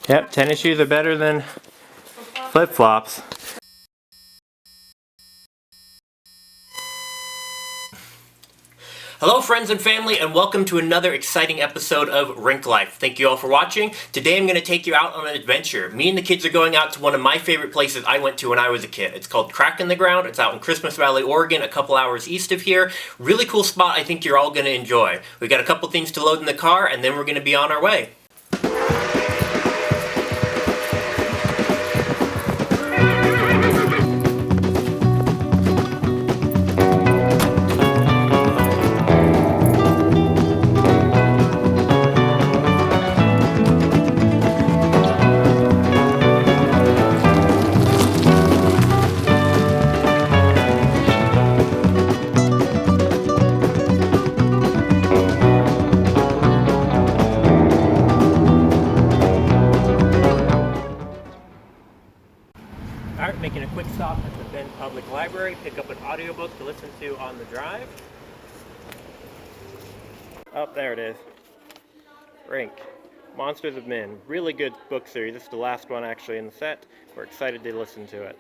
Yep, tennis shoes are better than flip-flops. Hello friends and family, and welcome to another exciting episode of Rink Life. Thank you all for watching. Today I'm going to take you out on an adventure. Me and the kids are going out to one of my favorite places I went to when I was a kid. It's called Crack in the Ground. It's out in Christmas Valley, Oregon, a couple hours east of here. Really cool spot I think you're all going to enjoy. We've got a couple things to load in the car, and then we're going to be on our way. Alright, making a quick stop at the Bend Public Library, pick up an audiobook to listen to on the drive. Oh, there it is. Rink. Monsters of Men. Really good book series. This is the last one actually in the set. We're excited to listen to it.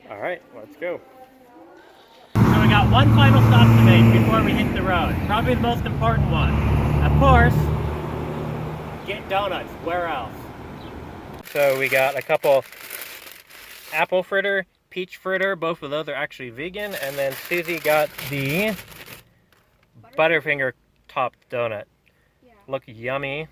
Alright, let's go. So we got one final stop to make before we hit the road. Probably the most important one. Of course, get donuts. Where else? So we got a couple apple fritter, peach fritter, both of those are actually vegan, and then Susie got the Butterfinger topped donut. Yeah. Look yummy.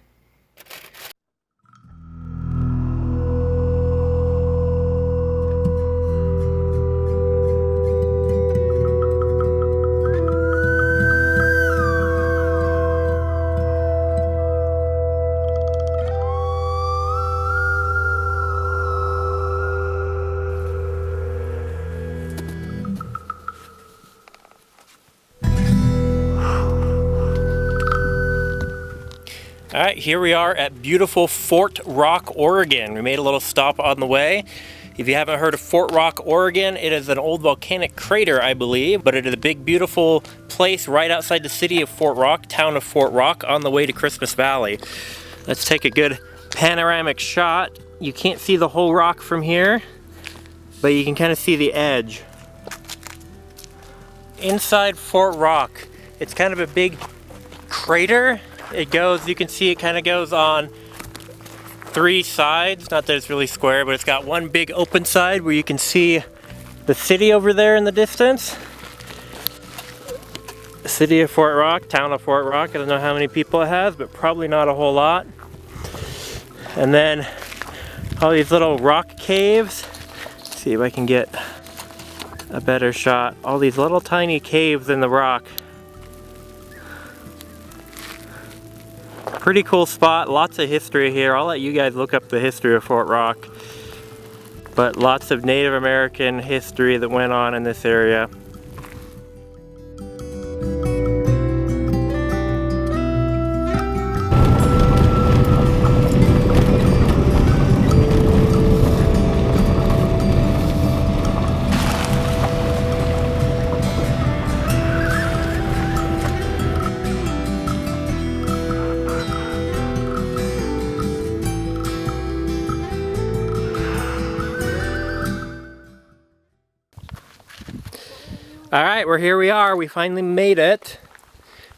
Alright, here we are at beautiful Fort Rock, Oregon. We made a little stop on the way. If you haven't heard of Fort Rock, Oregon, it is an old volcanic crater, I believe, but it is a big, beautiful place right outside the city of Fort Rock, town of Fort Rock, on the way to Christmas Valley. Let's take a good panoramic shot. You can't see the whole rock from here, but you can kind of see the edge. Inside Fort Rock, it's kind of a big crater. It goes, you can see it kind of goes on three sides. Not that it's really square, but it's got one big open side where you can see the city over there in the distance. The city of Fort Rock, town of Fort Rock. I don't know how many people it has, but probably not a whole lot. And then all these little rock caves. Let's see if I can get a better shot. All these little tiny caves in the rock. Pretty cool spot, lots of history here. I'll let you guys look up the history of Fort Rock. But lots of Native American history that went on in this area. Alright, here we are. We finally made it.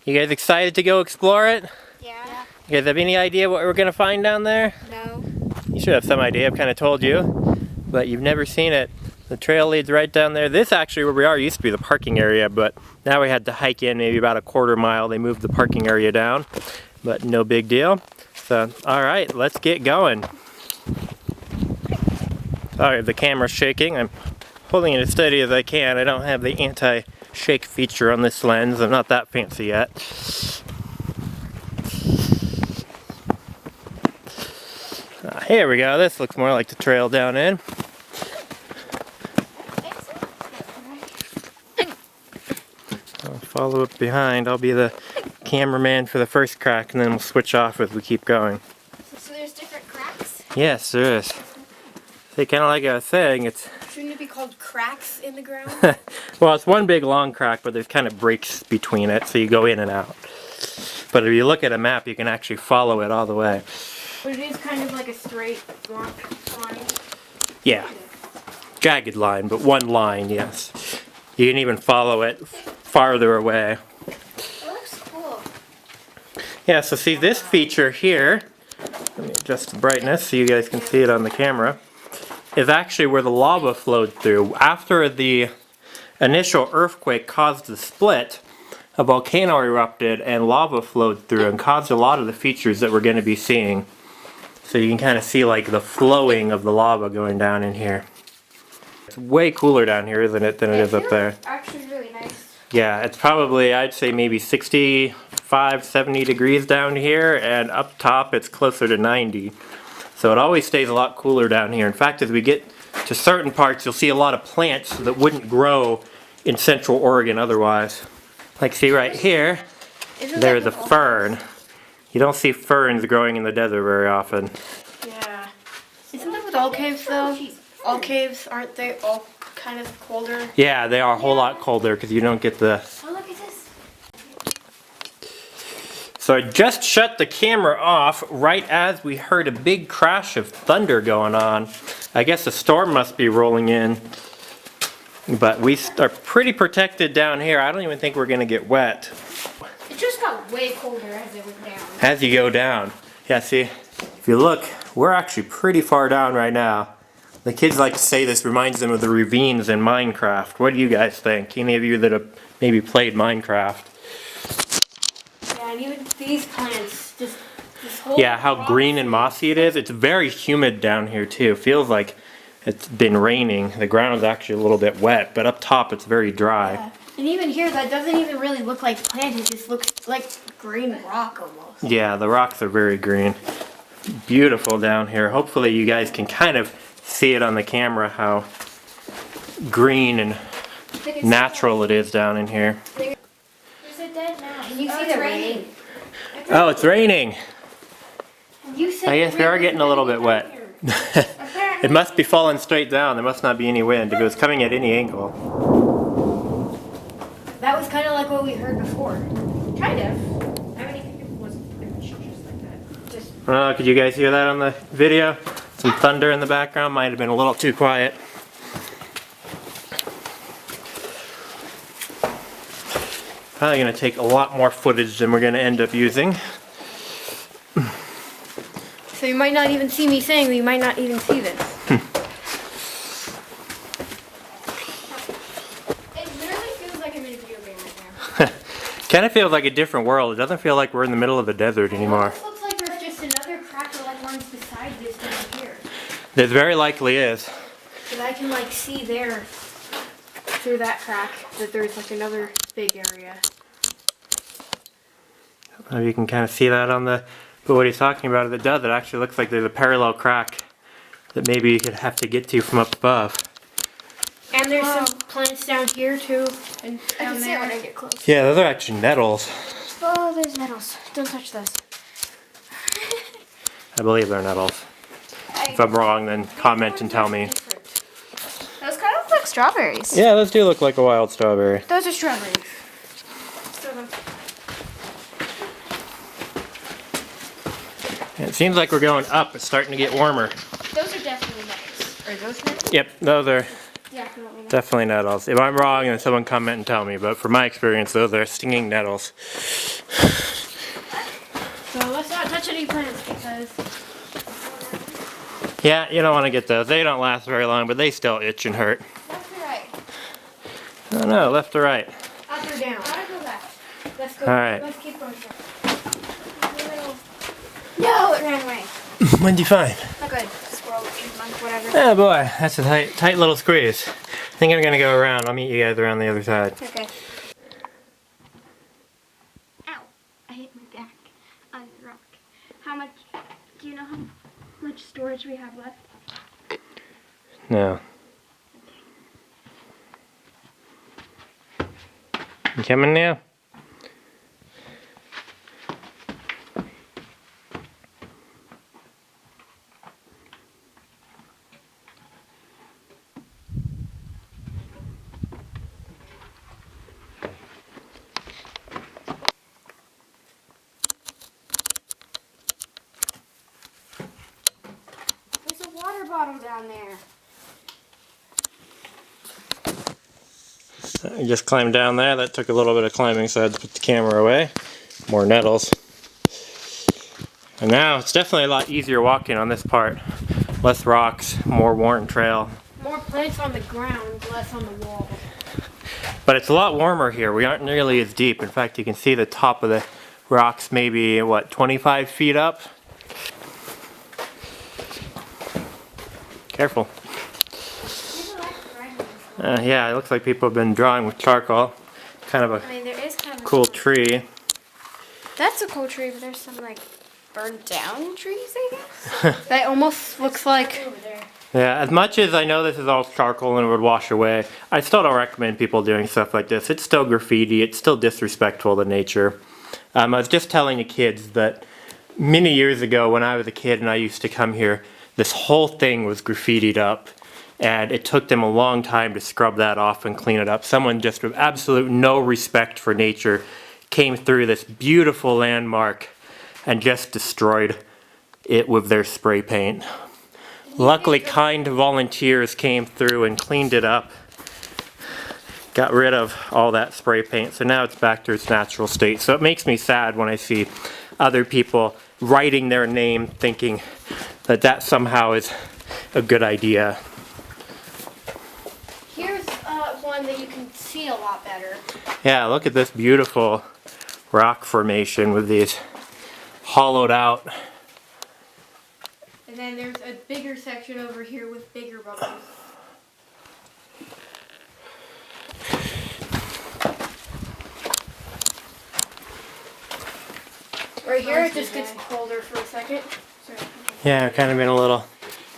You guys excited to go explore it? Yeah. You guys have any idea what we're going to find down there? No. You should have some idea. I've kind of told you, but you've never seen it. The trail leads right down there. This actually, where we are, used to be the parking area, but now we had to hike in maybe about a quarter mile. They moved the parking area down, but no big deal. So, alright, let's get going. Sorry, the camera's shaking. I'm holding it as steady as I can. I don't have the anti-shake feature on this lens. I'm not that fancy yet. Here we go. This looks more like the trail down in. I'll follow up behind. I'll be the cameraman for the first crack, and then we'll switch off as we keep going. So there's different cracks? Yes, there is. See, kind of like I was saying, it's... Shouldn't it be called cracks in the ground? Well, it's one big long crack, but there's kind of breaks between it, so you go in and out. But if you look at a map, you can actually follow it all the way. But it is kind of like a straight line. Yeah, jagged line, but one line, yes. You can even follow it farther away. It looks cool. Yeah, so see this feature here, let me adjust the brightness so you guys can see it on the camera, is actually where the lava flowed through. After the initial earthquake caused the split, a volcano erupted and lava flowed through and caused a lot of the features that we're going to be seeing. So you can kind of see like the flowing of the lava going down in here. It's way cooler down here, isn't it, than it is up there? Actually really nice. Yeah, it's probably, I'd say maybe 65, 70 degrees down here, and up top it's closer to 90. So it always stays a lot cooler down here. In fact, as we get to certain parts, you'll see a lot of plants that wouldn't grow in Central Oregon otherwise. Like see right here, there's a fern. You don't see ferns growing in the desert very often. Yeah. Isn't that with all caves though? All caves, aren't they all kind of colder? Yeah, they are a whole lot colder because you don't get the... Oh, look at this. So I just shut the camera off right as we heard a big crash of thunder going on. I guess a storm must be rolling in. But we are pretty protected down here. I don't even think we're going to get wet. It just got way colder as it went down. As you go down. Yeah, see, if you look, we're actually pretty far down right now. The kids like to say this reminds them of the ravines in Minecraft. What do you guys think? Any of you that have maybe played Minecraft? Yeah, and even these plants, just this whole... Yeah, how green and mossy it is. It's very humid down here too. Feels like it's been raining. The ground's actually a little bit wet, but up top it's very dry. Yeah. And even here, that doesn't even really look like plant. It just looks like green rock almost. Yeah, the rocks are very green. Beautiful down here. Hopefully you guys can kind of see it on the camera how green and natural it is down in here. There's a dead mouse. Can you see the rain? Oh, it's raining. You said I guess we are getting a little bit wet. It must be falling straight down. There must not be any wind. If it was coming at any angle. That was kind of like what we heard before. Kind of. I mean, it wasn't just like that. Could you guys hear that on the video? Some thunder in the background. Might have been a little too quiet. Probably going to take a lot more footage than we're going to end up using. So you might not even see me saying that you might not even see this. It literally feels like I'm in a video game right now. Kind of feels like a different world. It doesn't feel like we're in the middle of the desert anymore. It looks like there's just another crack that like runs beside this down here. There very likely is. But I can like see there through that crack that there's like another big area. You can kind of see that on the... But what he's talking about, it does. It actually looks like there's a parallel crack that maybe you could have to get to from up above. And there's some plants down here too. And down there. When I get close. Yeah, those are actually nettles. Oh, there's nettles. Don't touch those. I believe they're nettles. If I'm wrong, then comment and tell me. Those kind of look like strawberries. Yeah, those do look like a wild strawberry. Those are strawberries. It seems like we're going up. It's starting to get warmer. Those are definitely nettles. Are those nettles? Yep, those are Yeah, definitely nettles. definitely nettles. If I'm wrong, then someone comment and tell me. But from my experience, those are stinging nettles. So let's not touch any plants because... Yeah, you don't want to get those. They don't last very long, but they still itch and hurt. Left or right? Oh no, left or right? Up or down? I want to go left. Let's go. All right. Let's keep going. No, it ran away. What'd you find? Not good. Squirrel, chipmunk, whatever. Oh boy, that's a tight little squeeze. I think I'm gonna go around. I'll meet you guys around the other side. Okay. Ow! I hit my back on the rock. How much? Do you know how much storage we have left? No. You coming now? bottom down there. I just climbed down there. That took a little bit of climbing, so I had to put the camera away. More nettles. And now it's definitely a lot easier walking on this part. Less rocks, more worn trail. More plants on the ground, less on the wall. But it's a lot warmer here. We aren't nearly as deep. In fact, you can see the top of the rocks maybe, what, 25 feet up? Careful. Yeah, it looks like people have been drawing with charcoal. Kind of a there is kind of cool tree. That's a cool tree, but there's some like burned down trees, I guess. That almost looks like. Over there. Yeah, as much as I know this is all charcoal and it would wash away, I still don't recommend people doing stuff like this. It's still graffiti. It's still disrespectful to nature. I was just telling the kids that many years ago when I was a kid and I used to come here, this whole thing was graffitied up. And it took them a long time to scrub that off and clean it up. Someone just with absolute no respect for nature came through this beautiful landmark and just destroyed it with their spray paint. Luckily, kind volunteers came through and cleaned it up. Got rid of all that spray paint, so now it's back to its natural state. So it makes me sad when I see other people writing their name thinking that that somehow is a good idea. Here's one that you can see a lot better. Yeah, look at this beautiful rock formation with these hollowed out. And then there's a bigger section over here with bigger bubbles. Right here it just gets colder for a second. Yeah, kind of in a little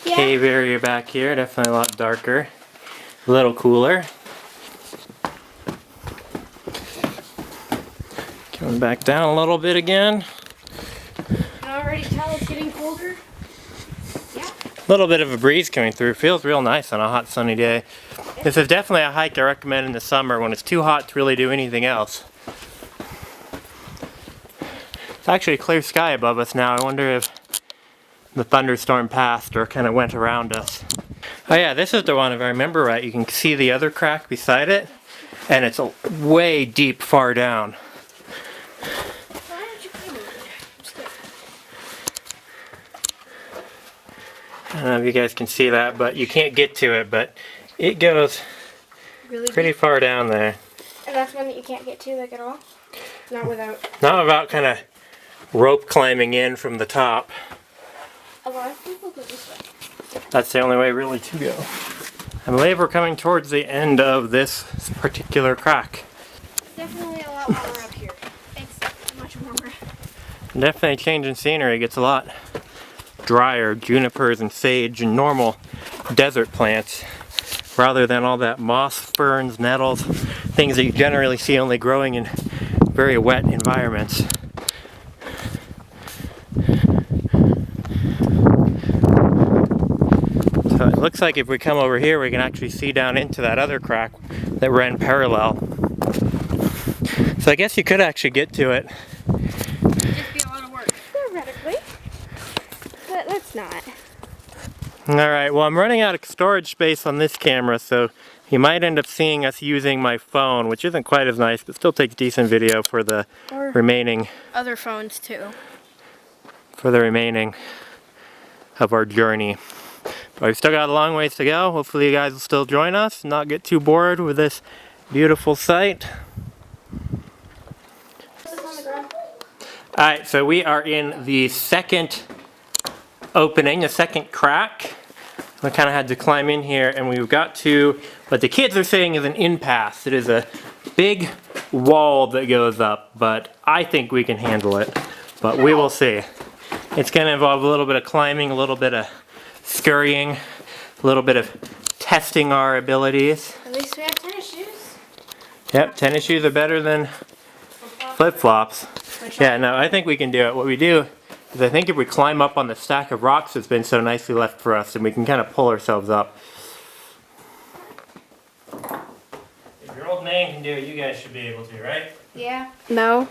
cave area back here. Definitely a lot darker. A little cooler. Coming back down a little bit again. You can already tell it's getting colder. Yeah. A little bit of a breeze coming through. Feels real nice on a hot sunny day. This is definitely a hike I recommend in the summer when it's too hot to really do anything else. It's actually a clear sky above us now. I wonder if the thunderstorm passed or kind of went around us. Oh yeah, this is the one, if I remember right. You can see the other crack beside it, and it's a way deep far down. Why aren't you coming? I don't know if you guys can see that, but you can't get to it, but it goes Really pretty deep? far down there. And that's one that you can't get to, like, at all? Not without. Not about kind of rope climbing in from the top. A lot of people go this way. That's the only way really to go. I believe we're coming towards the end of this particular crack. Definitely a lot warmer up here. It's much warmer. Definitely changing scenery. It gets a lot drier. Junipers and sage and normal desert plants rather than all that moss, ferns, nettles, things that you generally see only growing in very wet environments. So it looks like if we come over here, we can actually see down into that other crack that ran parallel. So I guess you could actually get to it. It'd just be a lot of work. Theoretically. But let's not. Alright, well I'm running out of storage space on this camera, so you might end up seeing us using my phone, which isn't quite as nice, but still takes decent video for the remaining Other phones too. Of our journey. But we've still got a long ways to go. Hopefully you guys will still join us, not get too bored with this beautiful site. Alright, so we are in the second opening, the second crack. We kind of had to climb in here, and we've got to what the kids are saying is an impasse. It is a big wall that goes up, but I think we can handle it. But we will see. It's going to involve a little bit of climbing, a little bit of scurrying, a little bit of testing our abilities. At least we have tennis shoes. Yep, tennis shoes are better than flip-flops. Yeah, no, I think we can do it. What we do is I think if we climb up on the stack of rocks that's been so nicely left for us, then we can kind of pull ourselves up. If your old man can do it, you guys should be able to, right? Yeah. No.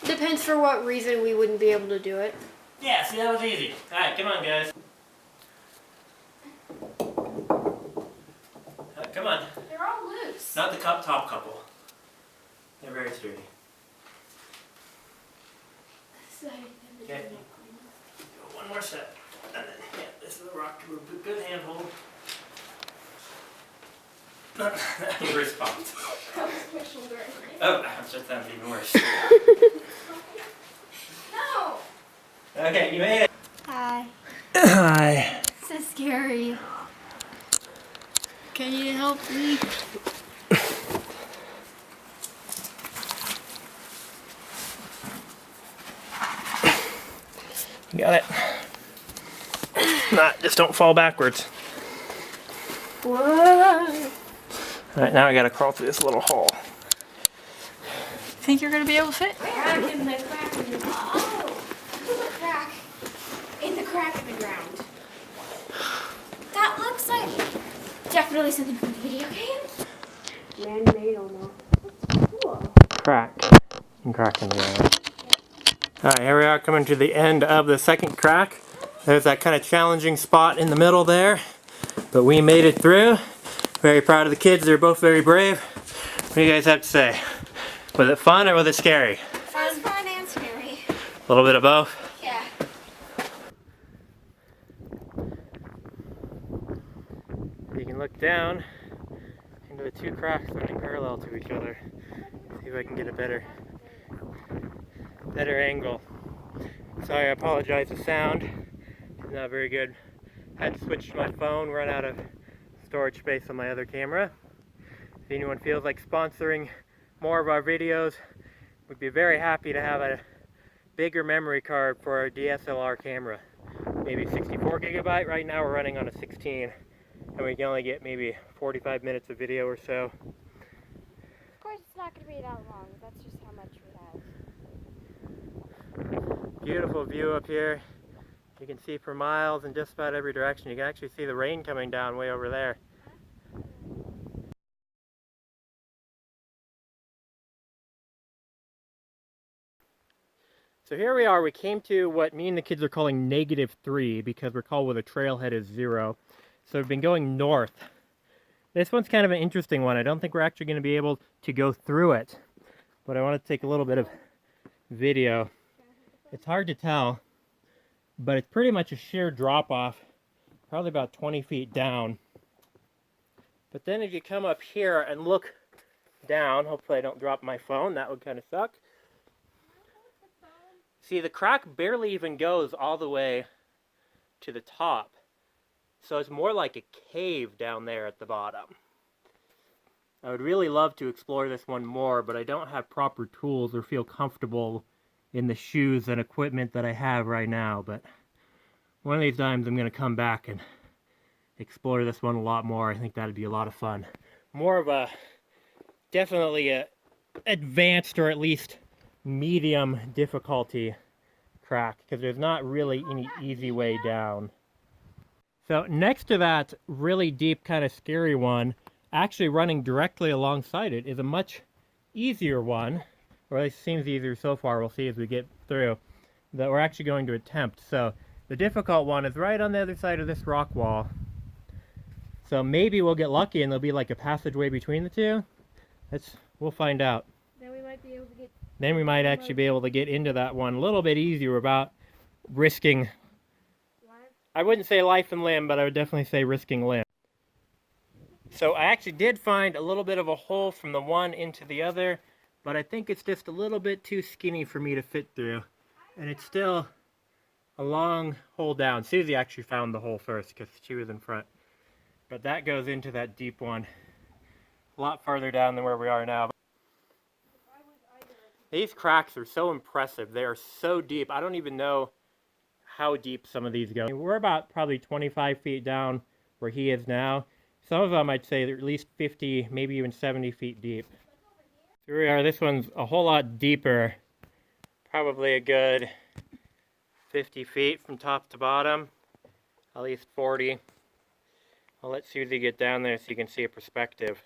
Depends for what reason we wouldn't be able to do it. Yeah, see, that was easy. Alright, come on, guys. Come on. They're all loose. Not the top couple. They're very sturdy. Okay. Go one more step. And then, yeah, this is the rock. Good handhold. Response. My shoulder. Oh, that sounds even worse. No! Okay, you made it. Hi. Hi. So scary. Can you help me? You got it. Just don't fall backwards. Whoa. Alright, now I gotta crawl through this little hole. Think you're gonna be able to fit? Crack in the crack in the Oh! There's a crack. In the crack in the ground. That looks like definitely something from the video game. Man-made almost. Cool. Crack. And crack in the ground. Alright, here we are coming to the end of the second crack. There's that kind of challenging spot in the middle there. But we made it through. Very proud of the kids. They're both very brave. What do you guys have to say? Was it fun or was it scary? Fun and scary. A little bit of both? Yeah. You can look down into the two cracks running parallel to each other. See if I can get a better angle. Sorry, I apologize, the sound is not very good. Had to switch to my phone, run out of storage space on my other camera. If anyone feels like sponsoring more of our videos, we'd be very happy to have a bigger memory card for our DSLR camera. Maybe 64 gigabyte. Right now we're running on a 16, and we can only get maybe 45 minutes of video or so. Of course, it's not gonna be that long. That's just how much we have. Beautiful view up here. You can see for miles in just about every direction. You can actually see the rain coming down way over there. So here we are. We came to what me and the kids are calling -3 because recall where the trailhead is 0. So we've been going north. This one's kind of an interesting one. I don't think we're actually going to be able to go through it, but I want to take a little bit of video. It's hard to tell, but it's pretty much a sheer drop off, probably about 20 feet down. But then if you come up here and look down, hopefully I don't drop my phone, that would kind of suck. See, the crack barely even goes all the way to the top. So it's more like a cave down there at the bottom. I would really love to explore this one more, but I don't have proper tools or feel comfortable in the shoes and equipment that I have right now. But one of these times I'm going to come back and explore this one a lot more. I think that'd be a lot of fun. More of a, definitely a advanced or at least medium difficulty crack, because there's not really any easy way down. So next to that really deep kind of scary one, actually running directly alongside it is a much easier one, or at least seems easier so far. We'll see as we get through, that we're actually going to attempt. So the difficult one is right on the other side of this rock wall. So maybe we'll get lucky and there'll be like a passageway between the two. We'll find out. Then we might be able to get. Then we might actually be able to get into that one a little bit easier without risking, I wouldn't say life and limb, but I would definitely say risking limb. So I actually did find a little bit of a hole from the one into the other, but I think it's just a little bit too skinny for me to fit through. And it's still a long hole down. Susie actually found the hole first because she was in front. But that goes into that deep one. A lot farther down than where we are now. These cracks are so impressive. They are so deep. I don't even know how deep some of these go. We're about probably 25 feet down where he is now. Some of them I'd say they're at least 50, maybe even 70 feet deep. Here we are. This one's a whole lot deeper. Probably a good 50 feet from top to bottom. At least 40. I'll let Susie get down there so you can see a perspective.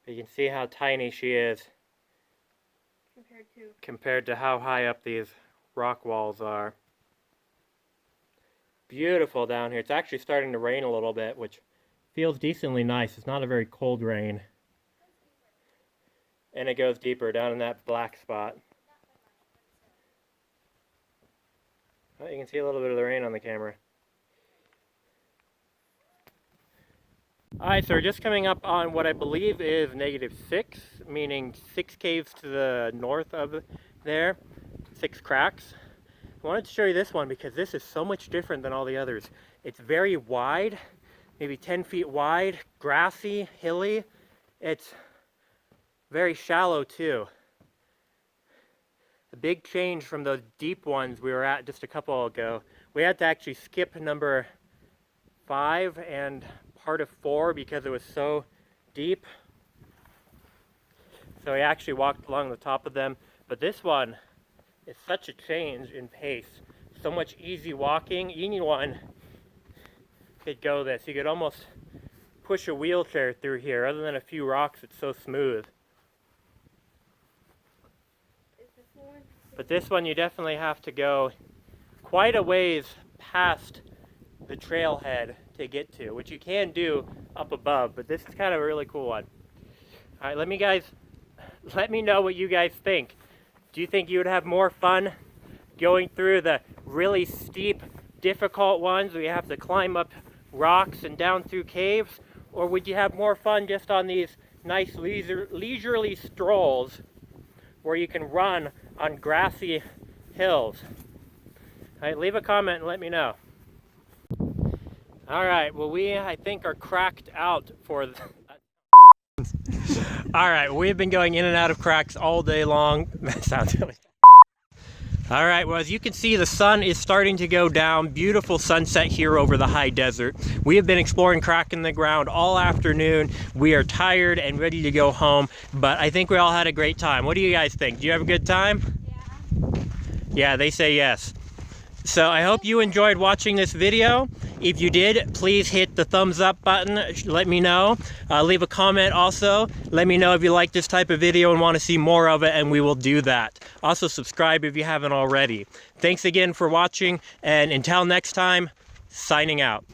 But you can see how tiny she is. Compared compared to how high up these rock walls are. Beautiful down here. It's actually starting to rain a little bit, which feels decently nice. It's not a very cold rain. And it goes deeper down in that black spot. Oh, you can see a little bit of the rain on the camera. Alright, so we're just coming up on what I believe is -6, meaning 6 caves to the north of there, 6 cracks. I wanted to show you this one because this is so much different than all the others. It's very wide, maybe 10 feet wide, grassy, hilly. It's very shallow too. A big change from those deep ones we were at just a couple ago. We had to actually skip number 5 and part of 4 because it was so deep. So we actually walked along the top of them. But this one is such a change in pace. So much easy walking. Anyone could go this. You could almost push a wheelchair through here. Other than a few rocks, it's so smooth. But this one you definitely have to go quite a ways past the trailhead to get to, which you can do up above, but this is kind of a really cool one. All right, let me know what you guys think. Do you think you would have more fun going through the really steep, difficult ones where you have to climb up rocks and down through caves, or would you have more fun just on these nice leisurely strolls where you can run on grassy hills? All right, leave a comment and let me know. All right, well, I think are cracked out for all right, we've been going in and out of cracks all day long. That sounds really... All right, well, as you can see, the sun is starting to go down. Beautiful sunset here over the high desert. We have been exploring crack in the ground all afternoon. We are tired and ready to go home, but I think we all had a great time. What do you guys think? Do you have a good time? Yeah. Yeah, they say yes. So I hope you enjoyed watching this video. If you did, please hit the thumbs up button. Let me know. Leave a comment also. Let me know if you like this type of video and want to see more of it, and we will do that. Also subscribe if you haven't already. Thanks again for watching, and until next time, signing out.